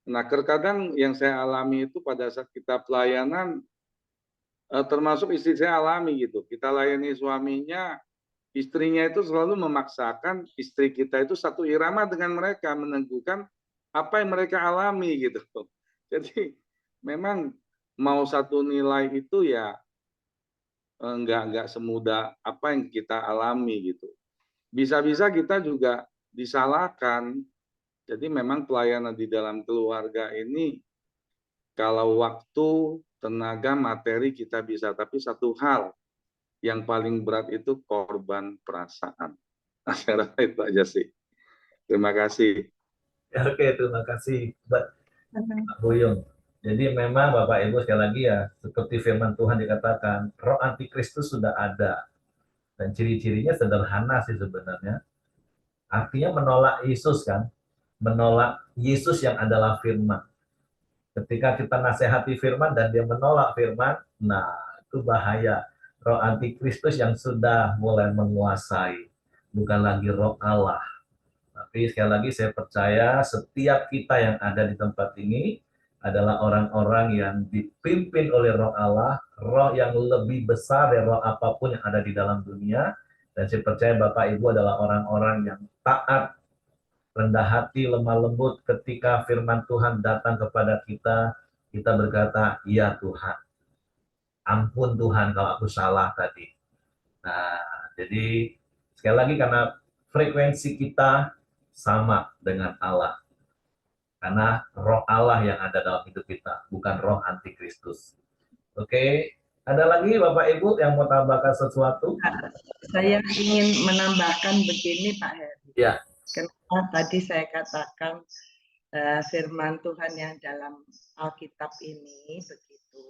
Nah, terkadang yang saya alami itu pada saat kita pelayanan, termasuk istri saya alami gitu. Kita layani suaminya, istrinya itu selalu memaksakan istri kita itu satu irama dengan mereka, meneguhkan apa yang mereka alami gitu. Jadi memang mau satu nilai itu ya nggak semudah apa yang kita alami gitu. Bisa-bisa kita juga disalahkan. Jadi memang pelayanan di dalam keluarga ini kalau waktu, tenaga, materi kita bisa, tapi satu hal yang paling berat itu korban perasaan. Nah, saya rasa itu aja sih. Terima kasih. Ya, oke, terima kasih Pak Buyung. Jadi memang Bapak Ibu sekali lagi ya, seperti firman Tuhan dikatakan, roh antikristus sudah ada. Dan ciri-cirinya sederhana sih sebenarnya. Artinya menolak Yesus kan, menolak Yesus yang adalah firman. Ketika kita nasihati firman dan dia menolak firman, nah itu bahaya. Roh antikristus yang sudah mulai menguasai, bukan lagi roh Allah. Tapi sekali lagi saya percaya setiap kita yang ada di tempat ini adalah orang-orang yang dipimpin oleh roh Allah, roh yang lebih besar dari roh apapun yang ada di dalam dunia. Dan saya percaya Bapak Ibu adalah orang-orang yang taat, rendah hati, lemah lembut ketika firman Tuhan datang kepada kita, kita berkata, "Ya Tuhan, ampun Tuhan kalau aku salah tadi." Nah, jadi sekali lagi karena frekuensi kita sama dengan Allah. Karena roh Allah yang ada dalam hidup kita, bukan roh antikristus. Oke, ada lagi Bapak Ibu yang mau tambahkan sesuatu? Saya ingin menambahkan begini Pak Heri. Ya. Kenapa tadi saya katakan firman Tuhan yang dalam Alkitab ini begitu?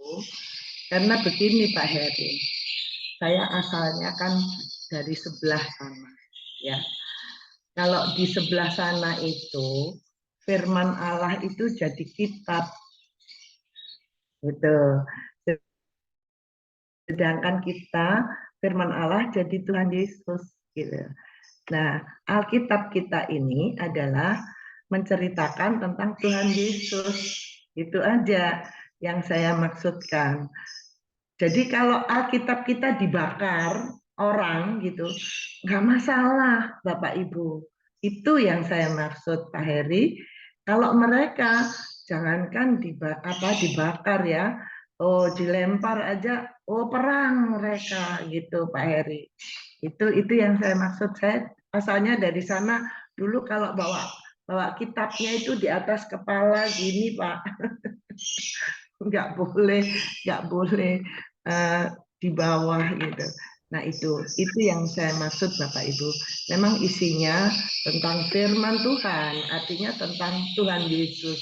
Karena begini Pak Heri, saya asalnya kan dari sebelah sana, ya. Kalau di sebelah sana itu firman Allah itu jadi kitab, gitu. Sedangkan kita firman Allah jadi Tuhan Yesus, gitu. Nah, Alkitab kita ini adalah menceritakan tentang Tuhan Yesus. Itu aja yang saya maksudkan. Jadi kalau Alkitab kita dibakar orang gitu, nggak masalah Bapak Ibu. Itu yang saya maksud Pak Heri. Kalau mereka jangankan dibakar ya, oh dilempar aja, oh perang mereka gitu Pak Heri. Itu yang saya maksud. Saya asalnya dari sana dulu kalau bawa kitabnya itu di atas kepala gini Pak, nggak boleh di bawah gitu. Nah itu yang saya maksud Bapak Ibu. Memang isinya tentang firman Tuhan, artinya tentang Tuhan Yesus.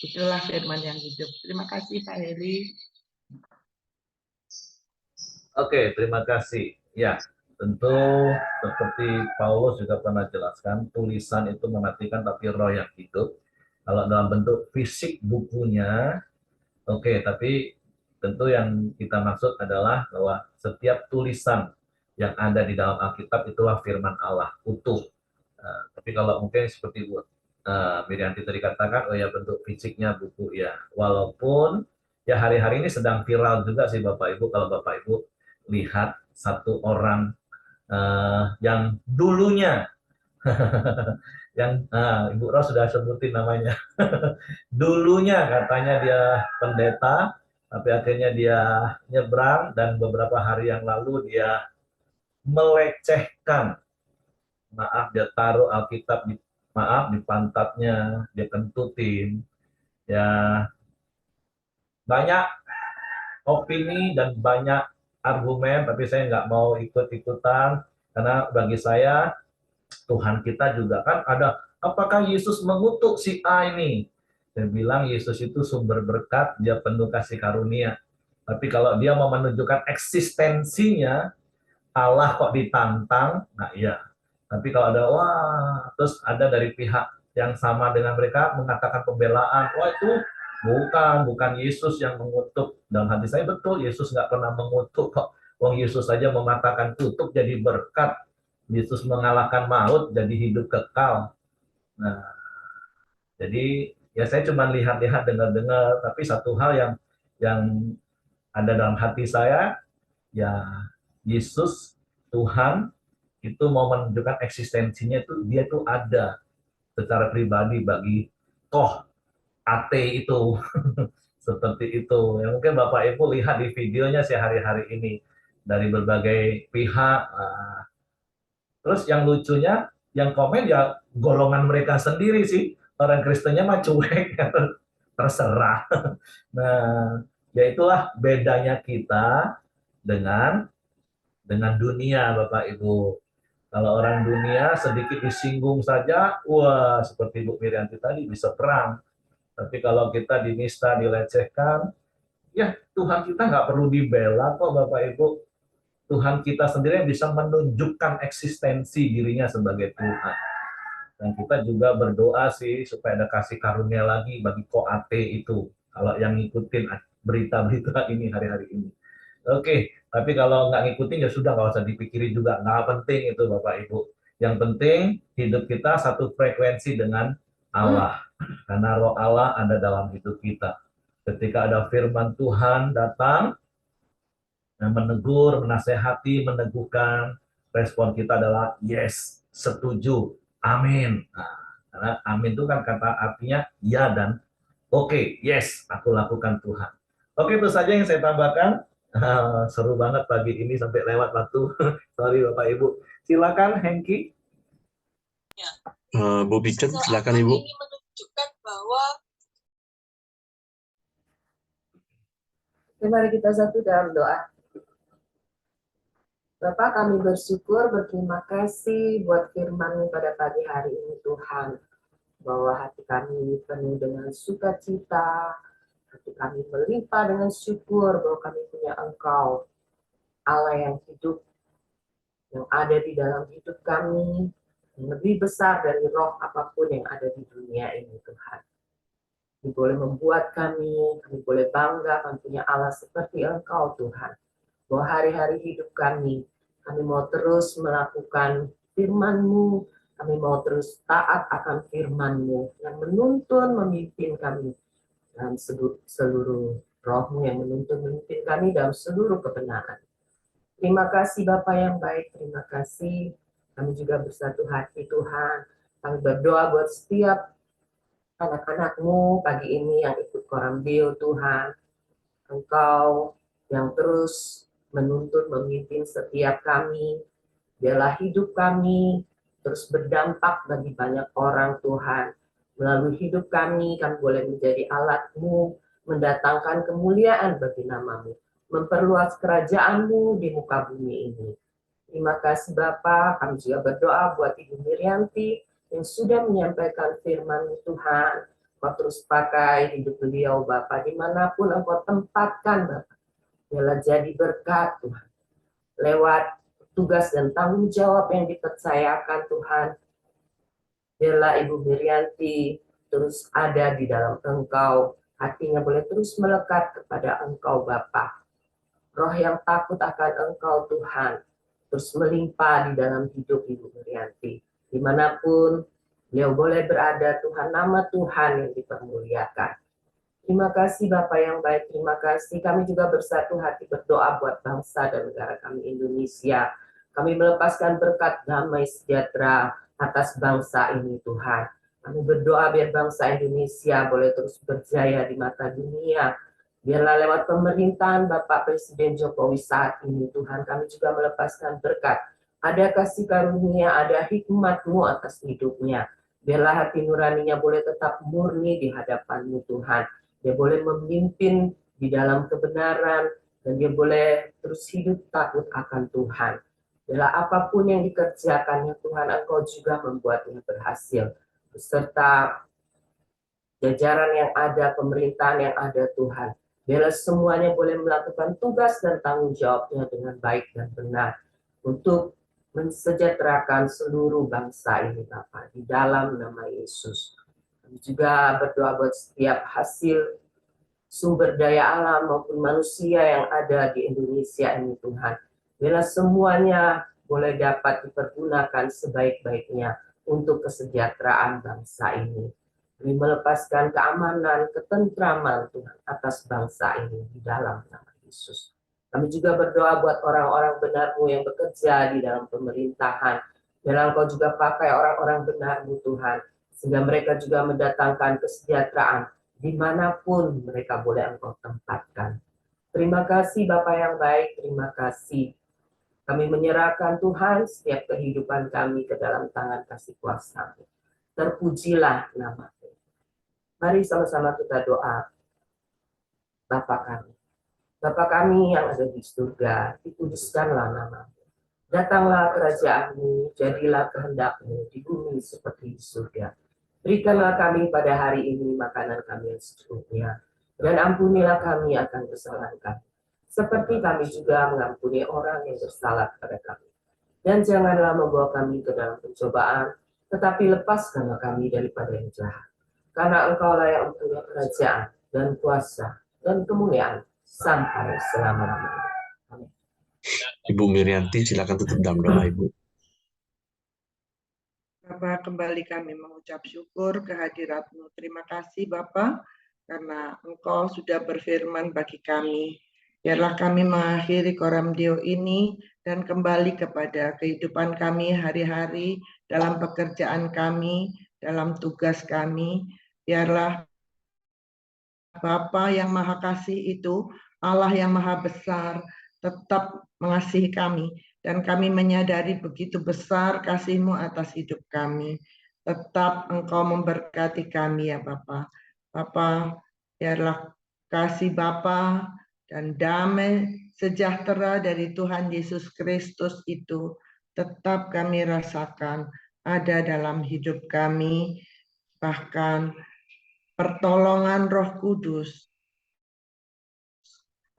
Itulah firman yang hidup. Terima kasih Pak Heri. Oke, terima kasih. Ya, tentu seperti Paulus juga pernah jelaskan, tulisan itu mematikan tapi roh yang hidup. Kalau dalam bentuk fisik bukunya, oke, tapi tentu yang kita maksud adalah bahwa setiap tulisan yang ada di dalam Alkitab itulah firman Allah, utuh. Tapi kalau mungkin seperti Mirianti tadi katakan, oh ya bentuk fisiknya buku ya. Walaupun ya hari-hari ini sedang viral juga sih Bapak Ibu, kalau Bapak Ibu lihat satu orang yang dulunya yang Ibu Ros sudah sebutin namanya. Dulunya katanya dia pendeta, tapi akhirnya dia nyebrang dan beberapa hari yang lalu dia melecehkan. Maaf, dia taruh Alkitab di pantatnya, dia kentutin. Ya, banyak opini dan banyak argumen, tapi saya nggak mau ikut-ikutan karena bagi saya Tuhan kita juga kan ada, apakah Yesus mengutuk si A ini? Saya bilang Yesus itu sumber berkat, dia penuh kasih karunia. Tapi kalau dia mau menunjukkan eksistensinya, Allah kok ditantang, nah iya. Tapi kalau ada, wah, terus ada dari pihak yang sama dengan mereka mengatakan pembelaan, wah itu bukan Yesus yang mengutuk. Dalam hati saya betul, Yesus nggak pernah mengutuk kok. Wong Yesus saja mematahkan kutuk jadi berkat. Yesus mengalahkan maut jadi hidup kekal. Nah, jadi ya saya cuma lihat-lihat, dengar-dengar, tapi satu hal yang ada dalam hati saya, ya Yesus Tuhan itu mau menunjukkan eksistensinya itu, dia tuh ada secara pribadi bagi toh ate itu. Seperti itu. Ya, mungkin Bapak Ibu lihat di videonya sehari-hari ini dari berbagai pihak. Terus yang lucunya, yang komen ya golongan mereka sendiri sih. Orang Kristennya mah cuek, terserah. Nah, ya itulah bedanya kita dengan dunia, Bapak Ibu. Kalau orang dunia sedikit disinggung saja, wah seperti Bu Mirianti tadi bisa perang. Tapi kalau kita dinista, dilecehkan, ya Tuhan kita nggak perlu dibela kok Bapak Ibu. Tuhan kita sendiri yang bisa menunjukkan eksistensi dirinya sebagai Tuhan. Dan kita juga berdoa sih supaya ada kasih karunia lagi bagi koate itu. Kalau yang ngikutin berita-berita ini hari-hari ini. Oke, tapi kalau nggak ngikutin ya sudah, nggak usah dipikirin juga. Nggak penting itu Bapak Ibu. Yang penting hidup kita satu frekuensi dengan Allah. Karena roh Allah ada dalam hidup kita. Ketika ada firman Tuhan datang, menegur, menasehati, meneguhkan, respon kita adalah yes, setuju, amin. Nah, karena amin itu kan kata artinya ya dan oke, yes, aku lakukan Tuhan. Oke, itu saja yang saya tambahkan. Seru banget pagi ini sampai lewat waktu. Sorry Bapak Ibu. Silakan Hengki. Bu Bicet, silakan Ibu. Ini menunjukkan bahwa mari kita satu dalam doa. Bapak, kami bersyukur, berterima kasih buat firman-Mu pada pagi hari ini Tuhan. Bahwa hati kami penuh dengan sukacita, hati kami melimpah dengan syukur bahwa kami punya Engkau, Allah yang hidup, yang ada di dalam hidup kami, yang lebih besar dari roh apapun yang ada di dunia ini Tuhan. Kami boleh membuat kami boleh bangga, kami punya Allah seperti Engkau Tuhan. Bahwa hari-hari hidup kami mau terus melakukan firman-Mu, Kami mau terus taat akan firman-Mu yang menuntun memimpin kami dalam seluruh roh-Mu yang menuntun memimpin kami dalam seluruh kebenaran. Terima kasih Bapa yang baik, terima kasih. Kami juga bersatu hati Tuhan. Kami berdoa buat setiap anak-anak-Mu pagi ini yang ikut Korambil Tuhan. Engkau yang terus menuntun memimpin setiap kami. Biarlah hidup kami terus berdampak bagi banyak orang Tuhan. Melalui hidup kami boleh menjadi alat-Mu, mendatangkan kemuliaan bagi nama-Mu, memperluas kerajaan-Mu di muka bumi ini. Terima kasih Bapa. Kami juga berdoa buat Ibu Miryanti yang sudah menyampaikan firman Tuhan. Kau terus pakai hidup beliau Bapa, dimanapun Engkau tempatkan Bapa. Biarlah jadi berkat Tuhan. Lewat tugas dan tanggung jawab yang dipercayakan Tuhan. Biarlah Ibu Miryanti terus ada di dalam Engkau. Hatinya boleh terus melekat kepada Engkau Bapa. Roh yang takut akan Engkau Tuhan terus melimpah di dalam hidup Ibu Miryanti. Dimanapun beliau boleh berada Tuhan, nama Tuhan yang dipermuliakan. Terima kasih Bapak yang baik, terima kasih. Kami juga bersatu hati berdoa buat bangsa dan negara kami Indonesia. Kami melepaskan berkat damai sejahtera atas bangsa ini Tuhan. Kami berdoa biar bangsa Indonesia boleh terus berjaya di mata dunia. Biarlah lewat pemerintahan Bapak Presiden Jokowi saat ini Tuhan, kami juga melepaskan berkat. Ada kasih karunia, ada hikmat-Mu atas hidupnya. Biarlah hati nuraninya boleh tetap murni di hadapan-Mu Tuhan. Dia boleh memimpin di dalam kebenaran, dan dia boleh terus hidup takut akan Tuhan. Biarlah apapun yang dikerjakannya Tuhan, Engkau juga membuatnya berhasil. Beserta jajaran yang ada, pemerintahan yang ada Tuhan. Biarlah semuanya boleh melakukan tugas dan tanggung jawabnya dengan baik dan benar. Untuk mensejahterakan seluruh bangsa ini Bapak. Di dalam nama Yesus. Kami juga berdoa buat setiap hasil sumber daya alam maupun manusia yang ada di Indonesia ini Tuhan. Biarlah semuanya boleh dapat dipergunakan sebaik-baiknya untuk kesejahteraan bangsa ini. Kami melepaskan keamanan, ketentraman Tuhan atas bangsa ini di dalam nama Yesus. Kami juga berdoa buat orang-orang benar-Mu yang bekerja di dalam pemerintahan. Biarlah Engkau juga pakai orang-orang benar-Mu Tuhan, sehingga mereka juga mendatangkan kesejahteraan dimanapun mereka boleh Engkau tempatkan. Terima kasih Bapa yang baik, terima kasih. Kami menyerahkan Tuhan setiap kehidupan kami ke dalam tangan kasih kuasa-Mu. Terpujilah nama-Mu. Mari sama-sama kita doa. Bapa kami. Bapa kami yang ada di surga, dikuduskanlah nama-Mu. Datanglah kerajaan-Mu, jadilah kehendak-Mu di bumi seperti di surga. Berikanlah kami pada hari ini makanan kami yang secukupnya, dan ampunilah kami akan kesalahan kami, seperti kami juga mengampuni orang yang bersalah kepada kami. Dan janganlah membawa kami ke dalam pencobaan, tetapi lepaskanlah kami daripada yang jahat. Karena Engkaulah yang mempunyai kerajaan dan kuasa dan kemuliaan sampai selama-lamanya. Amin. Ibu Miryanti, silakan tutup dalam doa, Ibu. Bapak, kembali kami mengucap syukur kehadirat-Mu. Terima kasih Bapak, karena Engkau sudah berfirman bagi kami. Biarlah kami mengakhiri Koramdio ini dan kembali kepada kehidupan kami hari-hari, dalam pekerjaan kami, dalam tugas kami. Biarlah Bapa yang Maha Kasih itu, Allah yang Maha Besar, tetap mengasihi kami. Dan kami menyadari begitu besar kasih-Mu atas hidup kami. Tetap Engkau memberkati kami ya Bapa. Bapa, biarlah kasih Bapa dan damai sejahtera dari Tuhan Yesus Kristus itu tetap kami rasakan ada dalam hidup kami. Bahkan pertolongan Roh Kudus,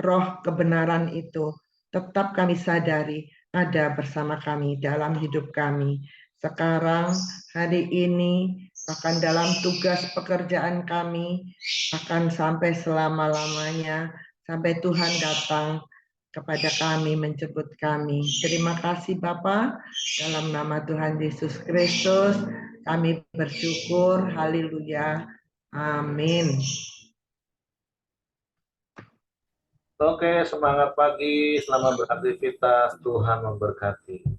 Roh kebenaran itu tetap kami sadari ada bersama kami dalam hidup kami. Sekarang, hari ini, bahkan dalam tugas pekerjaan kami, akan sampai selama-lamanya, sampai Tuhan datang. kepada kami, menjemput kami. Terima kasih Bapa, dalam nama Tuhan Yesus Kristus kami bersyukur. Haleluya. Amin. Oke, semangat pagi, selamat beraktivitas, Tuhan memberkati.